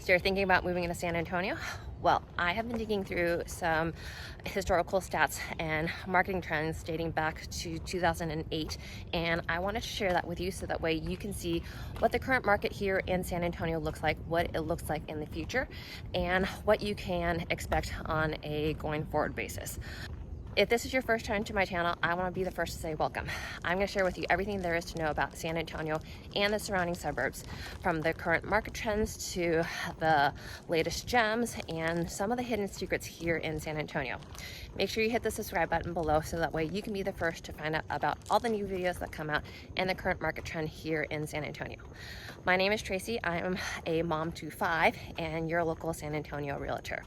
So you're thinking about moving into San Antonio? Well, I have been digging through some historical stats and marketing trends dating back to 2008, and I wanted to share that with you so that way you can see what the current market here in San Antonio looks like, what it looks like in the future, and what you can expect on a going forward basis. If this is your first time to my channel, I want to be the first to say welcome. I'm going to share with you everything there is to know about San Antonio and the surrounding suburbs, from the current market trends to the latest gems and some of the hidden secrets here in San Antonio. Make sure you hit the subscribe button below so that way you can be the first to find out about all the new videos that come out and the current market trend here in San Antonio. My name is Tracy. I am a mom to 5 and your local San Antonio realtor.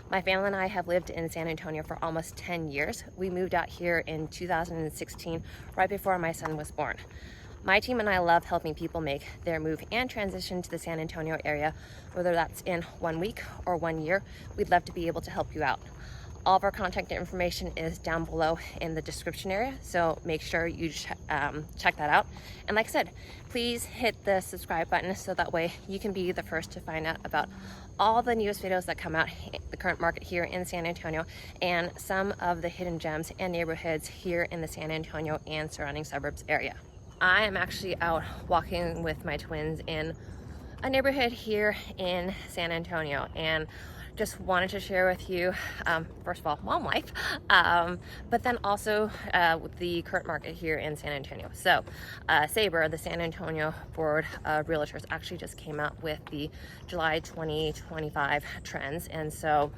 My family and I have lived in San Antonio for almost 10 years. We moved out here in 2016, right before my son was born. My team and I love helping people make their move and transition to the San Antonio area, whether that's in 1 week or 1 year. We'd love to be able to help you out. All of our contact information is down below in the description area, so make sure you check that out. And like I said, please hit the subscribe button so that way you can be the first to find out about all the newest videos that come out, the current market here in San Antonio, and some of the hidden gems and neighborhoods here in the San Antonio and surrounding suburbs area. I am actually out walking with my twins in a neighborhood here in San Antonio, and just wanted to share with you, first of all, mom life, but then also the current market here in San Antonio. So SABRE, the San Antonio Board of Realtors, actually just came out with the July 2025 trends, and so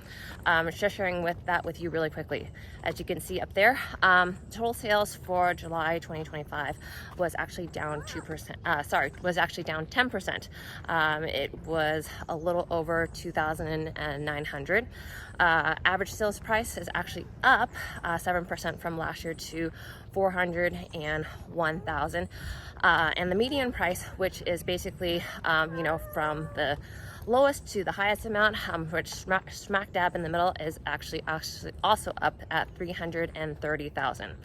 just sharing that with you really quickly. As you can see up there, total sales for July 2025 was actually down 2%, was actually down 10%. It was a little over 2,900. Average sales price is actually up 7% from last year to 401,000. And the median price, which is basically, from the lowest to the highest amount, which smack dab in the middle, is actually also up at 330,000.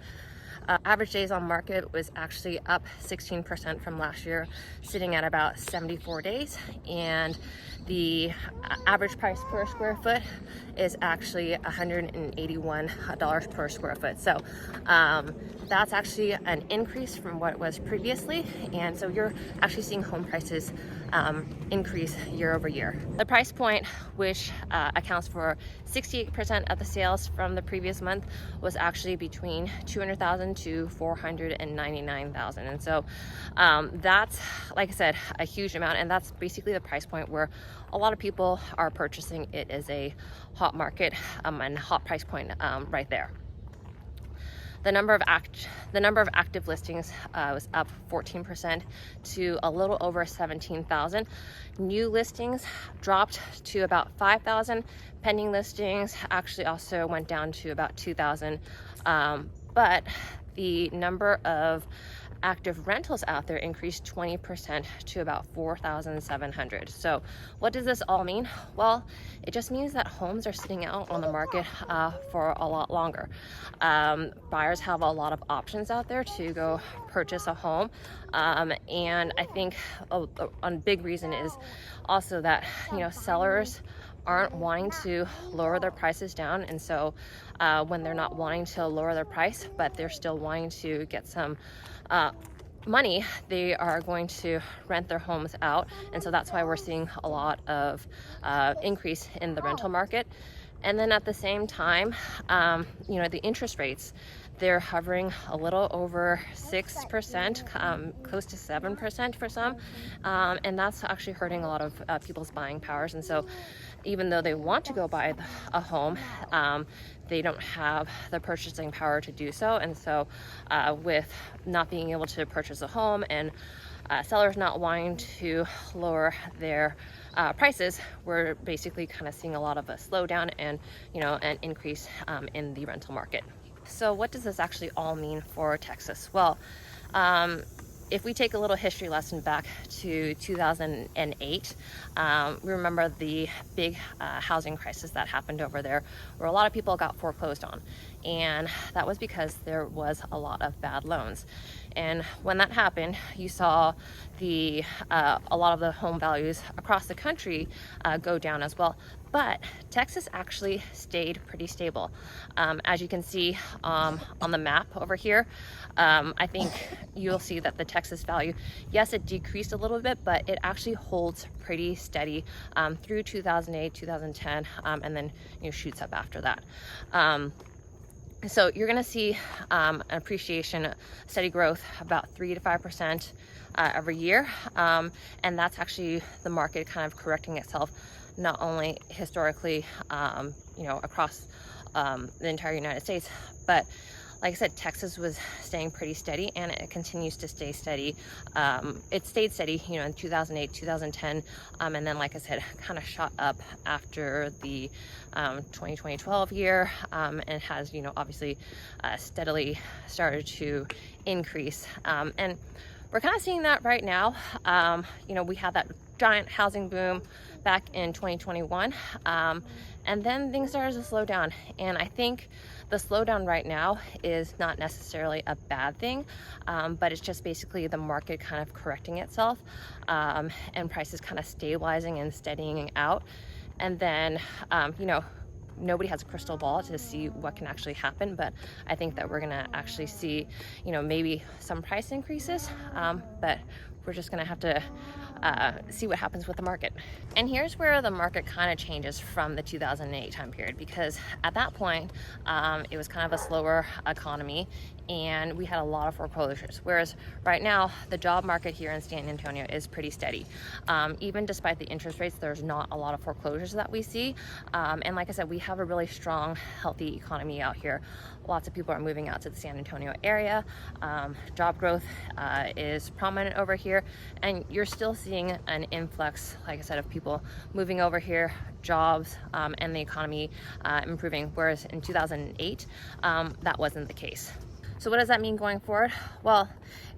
Average days on market was actually up 16% from last year, sitting at about 74 days, and the average price per square foot is actually $181 per square foot. So that's actually an increase from what it was previously, and so you're actually seeing home prices increase year over year. The price point, which accounts for 68% of the sales from the previous month, was actually between 200,000 to 499,000, and so that's, like I said, a huge amount, and that's basically the price point where a lot of people are purchasing. It is a hot market and hot price point right there. The number of active listings was up 14% to a little over 17,000. New listings dropped to about 5,000. Pending listings actually also went down to about 2,000. But the number of active rentals out there increased 20% to about 4,700. So what does this all mean? Well, it just means that homes are sitting out on the market for a lot longer. Buyers have a lot of options out there to go purchase a home, and I think a big reason is also that sellers aren't wanting to lower their prices down, and so when they're not wanting to lower their price but they're still wanting to get some money, they are going to rent their homes out, and so that's why we're seeing a lot of increase in the rental market. And then at the same time, the interest rates, they're hovering a little over 6%, close to 7% for some, and that's actually hurting a lot of people's buying powers. And so even though they want to go buy a home, they don't have the purchasing power to do so. And so with not being able to purchase a home and sellers not wanting to lower their prices, we're basically kind of seeing a lot of a slowdown and an increase in the rental market. So what does this actually all mean for Texas? Well, if we take a little history lesson back to 2008, we remember the big housing crisis that happened over there, where a lot of people got foreclosed on, and that was because there was a lot of bad loans. And when that happened, you saw a lot of the home values across the country go down as well. But Texas actually stayed pretty stable. As you can see on the map over here, I think you'll see that the Texas value, yes, it decreased a little bit, but it actually holds pretty steady through 2008, 2010, and then shoots up after that. So you're going to see an appreciation, steady growth, about 3 to 5% every year, and that's actually the market kind of correcting itself, not only historically, across the entire United States, but like I said, Texas was staying pretty steady, and it continues to stay steady. It stayed steady, in 2008, 2010, and then, like I said, kind of shot up after the 2012 year, and has, obviously steadily started to increase. And we're kind of seeing that right now. We had that giant housing boom back in 2021, and then things started to slow down. And I think the slowdown right now is not necessarily a bad thing, but it's just basically the market kind of correcting itself, and prices kind of stabilizing and steadying out. And then, nobody has a crystal ball to see what can actually happen, but I think that we're gonna actually see, maybe some price increases, but we're just gonna have to see what happens with the market. And here's where the market kind of changes from the 2008 time period, because at that point, it was kind of a slower economy, and we had a lot of foreclosures. Whereas right now, the job market here in San Antonio is pretty steady. Even despite the interest rates, there's not a lot of foreclosures that we see. And like I said, we have a really strong, healthy economy out here. Lots of people are moving out to the San Antonio area. Job growth is prominent over here, and you're still seeing an influx, like I said, of people moving over here, jobs, and the economy improving, whereas in 2008, that wasn't the case. So what does that mean going forward? Well,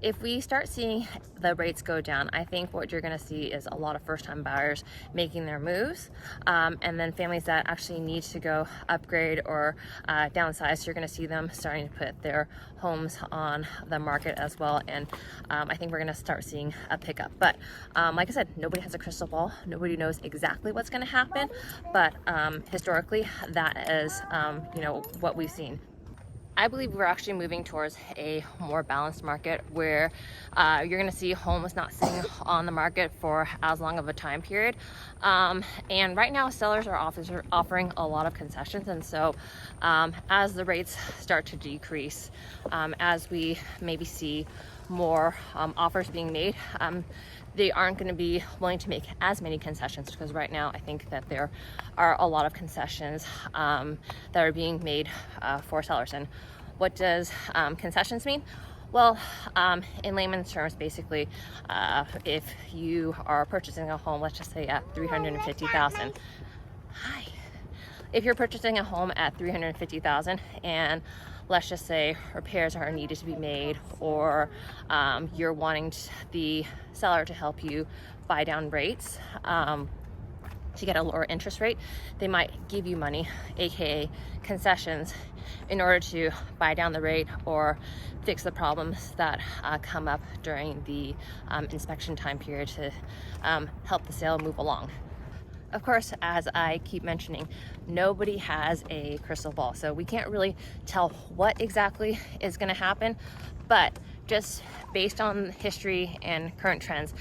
if we start seeing the rates go down, I think what you're going to see is a lot of first-time buyers making their moves, and then families that actually need to go upgrade or downsize, you're going to see them starting to put their homes on the market as well. And I think we're going to start seeing a pickup. But like I said, nobody has a crystal ball. Nobody knows exactly what's going to happen. But historically, that is what we've seen. I believe we're actually moving towards a more balanced market where you're going to see homes not sitting on the market for as long of a time period. And right now, sellers are offering a lot of concessions. And so as the rates start to decrease, as we maybe see more offers being made, they aren't going to be willing to make as many concessions, because right now I think that there are a lot of concessions that are being made for sellers. And what does concessions mean? Well, in layman's terms, basically, if you are purchasing a home, let's just say at $350,000. Hi. If you're purchasing a home at $350,000, and let's just say repairs are needed to be made, or you're wanting the seller to help you buy down rates to get a lower interest rate, they might give you money, aka concessions, in order to buy down the rate or fix the problems that come up during the inspection time period to help the sale move along. Of course, as I keep mentioning, nobody has a crystal ball, so we can't really tell what exactly is going to happen, but just based on history and current trends,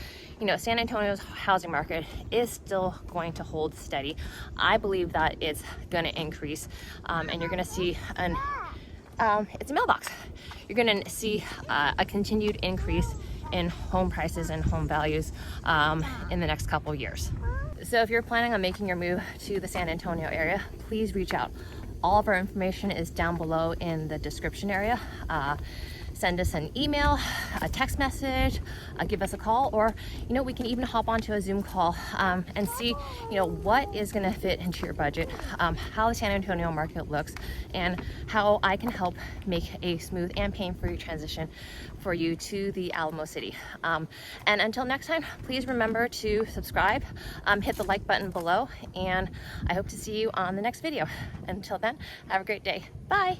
San Antonio's housing market is still going to hold steady. I believe that it's going to increase, and you're going to see it's a mailbox. You're going to see a continued increase in home prices and home values in the next couple years. So if you're planning on making your move to the San Antonio area, please reach out. All of our information is down below in the description area. Send us an email, a text message, give us a call, or we can even hop onto a Zoom call and see what is going to fit into your budget, how the San Antonio market looks, and how I can help make a smooth and pain-free transition for you to the Alamo City. And until next time, please remember to subscribe, hit the like button below, and I hope to see you on the next video. Until then, have a great day. Bye.